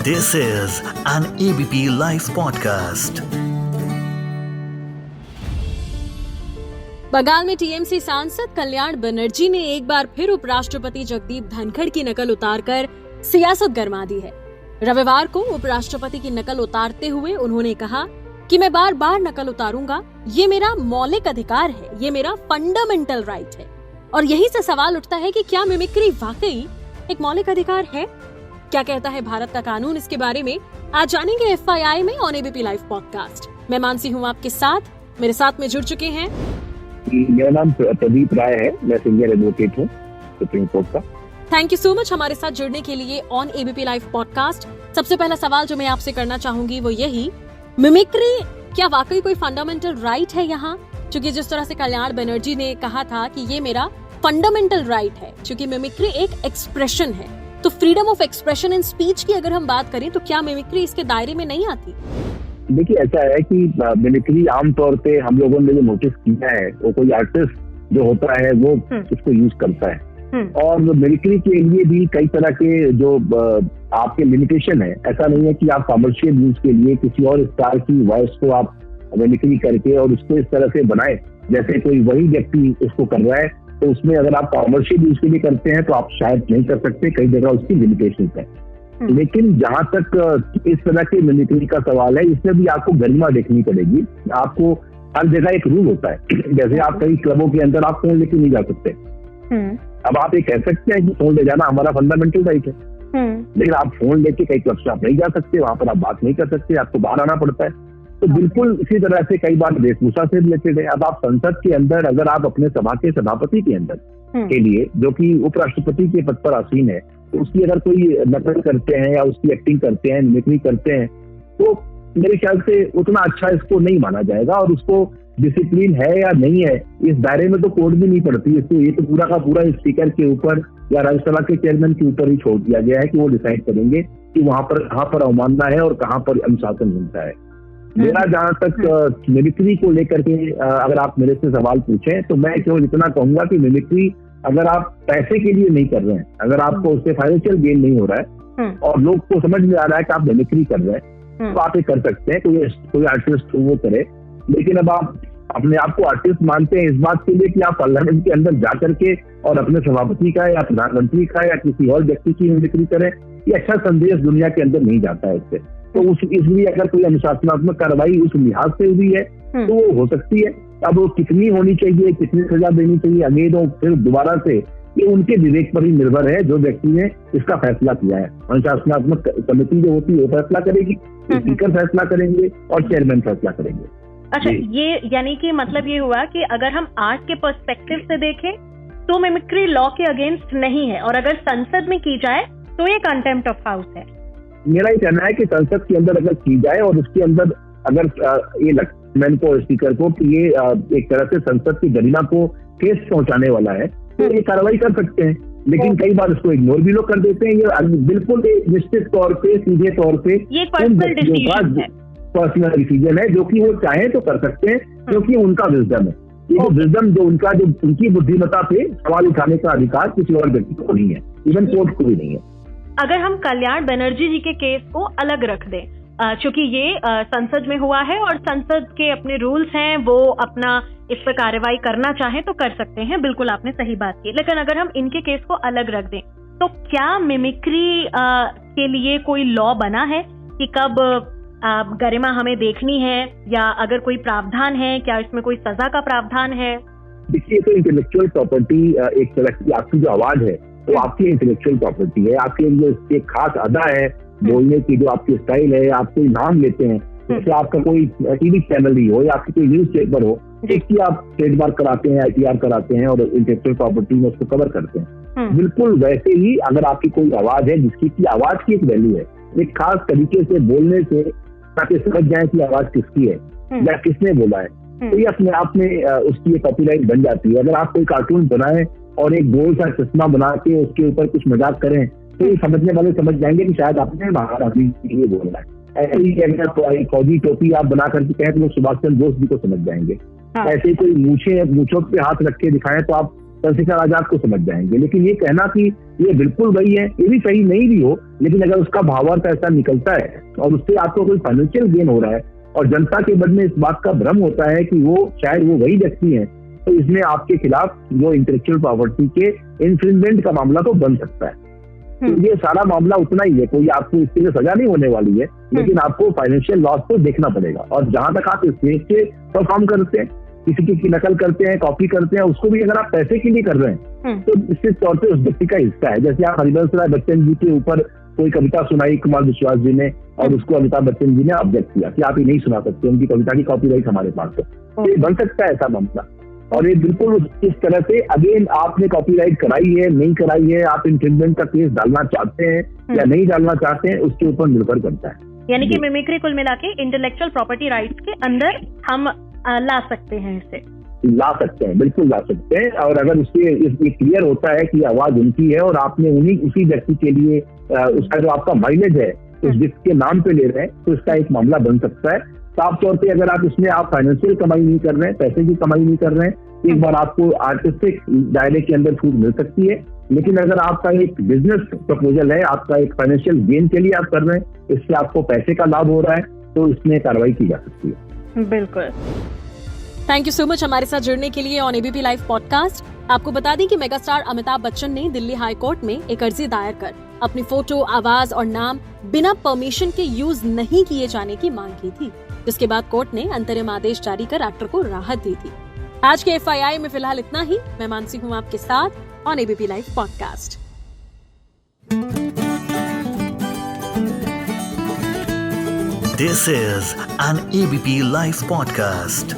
This is an ABP Life podcast. Bengal में TMC सांसद कल्याण बनर्जी ने एक बार फिर उपराष्ट्रपति जगदीप धनखड़ की नकल उतारकर सियासत गरमा दी है। रविवार को उपराष्ट्रपति की नकल उतारते हुए उन्होंने कहा कि मैं बार बार नकल उतारूंगा, ये मेरा मौलिक अधिकार है, ये मेरा फंडामेंटल राइट है। और यही से सवाल उठता है कि क्या मिमिक्री वाकई एक मौलिक अधिकार है? क्या कहता है भारत का कानून, इसके बारे में आज जानेंगे FYI में ऑन एबीपी लाइव पॉडकास्ट। मैं मानसी हूँ आपके साथ, मेरे साथ में जुड़ चुके हैं। मेरा नाम प्रदीप राय है, मैं सीनियर एडवोकेट हूँ सुप्रीम कोर्ट का। थैंक यू सो मच हमारे साथ जुड़ने के लिए ऑन एबीपी लाइव पॉडकास्ट। सबसे पहला सवाल जो मैं आपसे करना चाहूंगी वो यही, मिमिक्री क्या वाकई कोई फंडामेंटल राइट है यहाँ? क्योंकि जिस तरह से कल्याण बनर्जी ने कहा था कि ये मेरा फंडामेंटल राइट है, क्योंकि मिमिक्री एक एक्सप्रेशन है, तो freedom of expression in speech की अगर हम बात करें तो क्या मिमिक्री इसके दायरे में नहीं आती? देखिए, ऐसा है कि मिमिक्री आमतौर पे हम लोगों ने जो नोटिस किया है, वो कोई आर्टिस्ट जो होता है वो इसको यूज करता है। और मिमिक्री के लिए भी कई तरह के जो आपके लिमिटेशन है। ऐसा नहीं है कि आप कमर्शियल यूज के लिए किसी और स्टार की वॉइस को आप मिमिक्री करके और उसको इस तरह से बनाए जैसे कोई वही व्यक्ति उसको कर रहा है, तो उसमें अगर आप कमर्शियल यूज के लिए करते हैं तो आप शायद नहीं कर सकते, कई जगह उसकी लिमिटेशन है। लेकिन जहां तक इस तरह के मिमिक्री का सवाल है, इसमें भी आपको गरिमा देखनी पड़ेगी। आपको हर जगह एक रूल होता है। जैसे आप कई क्लबों के अंदर आप फोन लेके नहीं जा सकते। अब आप ये कह सकते हैं कि फोन ले जाना हमारा फंडामेंटल राइट है, लेकिन आप फोन लेके कई क्लब से आप नहीं जा सकते, वहां पर आप बात नहीं कर सकते, आपको बाहर आना पड़ता है। तो बिल्कुल इसी तरह से कई बार वेशभूषा से रिलेटेड है। अब आप संसद के अंदर अगर आप अपने सभा के सभापति के अंदर के लिए, जो कि उपराष्ट्रपति के पद पर आसीन है, तो उसकी अगर कोई नकल करते हैं या उसकी एक्टिंग करते हैं, मिमिक्री करते हैं, तो मेरे ख्याल से उतना अच्छा इसको नहीं माना जाएगा। और उसको डिसिप्लिन है या नहीं है, इस दायरे में तो कोर्ट भी नहीं पड़ती। इसको ये तो पूरा का पूरा स्पीकर के ऊपर या राज्यसभा के चेयरमैन के ऊपर ही छोड़ दिया गया है कि वो डिसाइड करेंगे कि वहां पर कहाँ पर अवमानना है और कहाँ पर अनुशासन मिलता है। मेरा जहां तक मिमिक्री को लेकर के अगर आप मेरे से सवाल पूछें, तो मैं केवल इतना कहूंगा कि मिमिक्री अगर आप पैसे के लिए नहीं कर रहे हैं, अगर आपको उससे फाइनेंशियल गेन नहीं हो रहा है और लोग को समझ में आ रहा है कि आप मिमिक्री कर रहे हैं, तो आप ये कर सकते हैं। कोई आर्टिस्ट वो करे। लेकिन अब आप अपने आप को आर्टिस्ट मानते हैं इस बात के लिए कि आप पार्लियामेंट के अंदर जा करके और अपने सभापति का या प्रधानमंत्री का या किसी और व्यक्ति की मिमिक्री करें, ये अच्छा संदेश दुनिया के अंदर नहीं जाता है इससे। तो इसलिए अगर कोई अनुशासनात्मक कार्रवाई उस लिहाज से हुई है तो वो हो सकती है। अब वो कितनी होनी चाहिए, कितनी सजा देनी चाहिए, अगेन और फिर दोबारा से ये उनके विवेक पर ही निर्भर है, जो व्यक्ति ने इसका फैसला किया है। अनुशासनात्मक समिति जो होती है वो फैसला करेगी, स्पीकर फैसला करेंगे और चेयरमैन फैसला करेंगे। अच्छा, ये यानी कि मतलब ये हुआ कि अगर हम आर्ट के पर्सपेक्टिव से देखें तो मिमिक्री लॉ के अगेंस्ट नहीं है, और अगर संसद में की जाए तो ये कंटेम्प्ट ऑफ हाउस है। मेरा ये कहना है कि संसद के अंदर अगर की जाए और उसके अंदर अगर ये चेयरमैन को, स्पीकर को, कि ये एक तरह से संसद की गरिमा को ठेस पहुंचाने वाला है, तो ये कार्रवाई कर सकते हैं। लेकिन कई बार इसको इग्नोर भी लोग कर देते हैं। ये बिल्कुल निश्चित तौर पे, सीधे तौर पे पर्सनल डिसीजन है, जो कि वो चाहे तो कर सकते हैं, क्योंकि उनका विजडम है। ये विजडम जो उनकी बुद्धिमत्ता पे सवाल उठाने का अधिकार किसी और व्यक्ति को नहीं है, इवन कोर्ट को भी नहीं है। अगर हम कल्याण बनर्जी जी के केस को अलग रख दें, क्योंकि ये संसद में हुआ है और संसद के अपने रूल्स हैं, वो अपना इस पर कार्रवाई करना चाहें तो कर सकते हैं, बिल्कुल आपने सही बात की। लेकिन अगर हम इनके केस को अलग रख दें, तो क्या मिमिक्री के लिए कोई लॉ बना है कि कब गरिमा हमें देखनी है, या अगर कोई प्रावधान है, क्या इसमें कोई सजा का प्रावधान है? देखिए, तो इंटेलेक्चुअल प्रॉपर्टी एक तरह की आपकी जो आवाज है वो आपकी इंटेलेक्चुअल प्रॉपर्टी है। आपके जो एक खास अदा है बोलने की, जो आपकी स्टाइल है, आप कोई नाम लेते हैं, जैसे आपका कोई टीवी चैनल ही हो या आपकी कोई न्यूज पेपर हो, इसकी आप ट्रेडमार्क कराते हैं, IPR कराते हैं और इंटेलेक्चुअल प्रॉपर्टी में उसको कवर करते हैं। बिल्कुल वैसे ही अगर आपकी कोई आवाज है जिसकी की आवाज की एक वैल्यू है, एक खास तरीके से बोलने से ताकि समझ जाए कि आवाज किसकी है या किसने बोला है, तो ये अपने आप में उसकी कॉपीराइट बन जाती है। अगर आप कोई कार्टून बनाए और एक गोल सा चश्मा बना के उसके ऊपर कुछ मजाक करें, तो ये समझने वाले समझ जाएंगे कि शायद आपने महात्मा गांधी के लिए बोलना है। ऐसे ही अगर फौजी टोपी आप बना करके कहें तो लोग सुभाष चंद्र बोस जी को समझ जाएंगे। ऐसे ही कोई मूछों पे हाथ रख के दिखाएं तो आप चंद्रशेखर आजाद को समझ जाएंगे। लेकिन ये कहना कि ये बिल्कुल वही है, ये भी सही नहीं भी हो, लेकिन अगर उसका भावार्थ ऐसा निकलता है और उससे आपको कोई फाइनेंशियल गेन हो रहा है और जनता के मन में इस बात का भ्रम होता है कि वो शायद वो वही व्यक्ति है, तो इसमें आपके खिलाफ जो इंटेलेक्चुअल प्रॉपर्टी के इन्फ्रिंजमेंट का मामला तो बन सकता है। तो ये सारा मामला उतना ही है, कोई आपको इसके लिए सजा नहीं होने वाली है, लेकिन आपको फाइनेंशियल लॉस तो देखना पड़ेगा। और जहां तक आप स्टेज पे परफॉर्म करते हैं, किसी की नकल करते हैं, कॉपी करते हैं, उसको भी अगर आप पैसे के लिए कर रहे हैं तो निश्चित तौर पे उस व्यक्ति का हिस्सा है। जैसे आप हरिवंश राय बच्चन जी के ऊपर कोई कविता सुनाई कुमार विश्वास जी ने और उसको अमिताभ बच्चन जी ने ऑब्जेक्ट किया कि आप ये नहीं सुना सकते, उनकी कविता की कॉपीराइट हमारे पास है, तो ये बन सकता है ऐसा मामला। और ये बिल्कुल इस तरह से अगेन आपने कॉपीराइट कराई है नहीं कराई है, आप इन्फ्रिंजमेंट का केस डालना चाहते हैं या नहीं डालना चाहते हैं, उसके ऊपर निर्भर करता है। यानी कि मिमिक्री कुल मिला के इंटेलेक्चुअल प्रॉपर्टी राइट्स के अंदर हम ला सकते हैं, इसे ला सकते हैं, बिल्कुल ला सकते हैं। और अगर उससे ये क्लियर होता है कि आवाज उनकी है और आपने उसी व्यक्ति के लिए उसका जो आपका माइलेज है उस व्यक्ति के नाम पे ले रहे हैं, तो इसका एक मामला बन सकता है। साफ तौर पे अगर आप इसमें आप फाइनेंशियल कमाई नहीं कर रहे हैं, पैसे की कमाई नहीं कर रहे हैं, एक बार आपको आर्टिस्टिक दायरे के अंदर छूट मिल सकती है। लेकिन अगर आपका एक बिजनेस प्रपोजल है, आपका एक फाइनेंशियल गेन के लिए आप कर रहे हैं, इससे आपको पैसे का लाभ हो रहा है, तो इसमें कार्रवाई की जा सकती है। बिल्कुल। थैंक यू सो मच हमारे साथ जुड़ने के लिए ऑन एबीपी लाइव पॉडकास्ट। आपको बता दें कि मेगास्टार अमिताभ बच्चन ने दिल्ली हाई कोर्ट में एक अर्जी दायर कर अपनी फोटो, आवाज और नाम बिना परमिशन के यूज नहीं किए जाने की मांग की थी, जिसके बाद कोर्ट ने अंतरिम आदेश जारी कर एक्टर को राहत दी थी। आज के FII में फिलहाल इतना ही। मैं मानसी हूँ आपके साथ on ABP live podcast. This is an ABP Live podcast.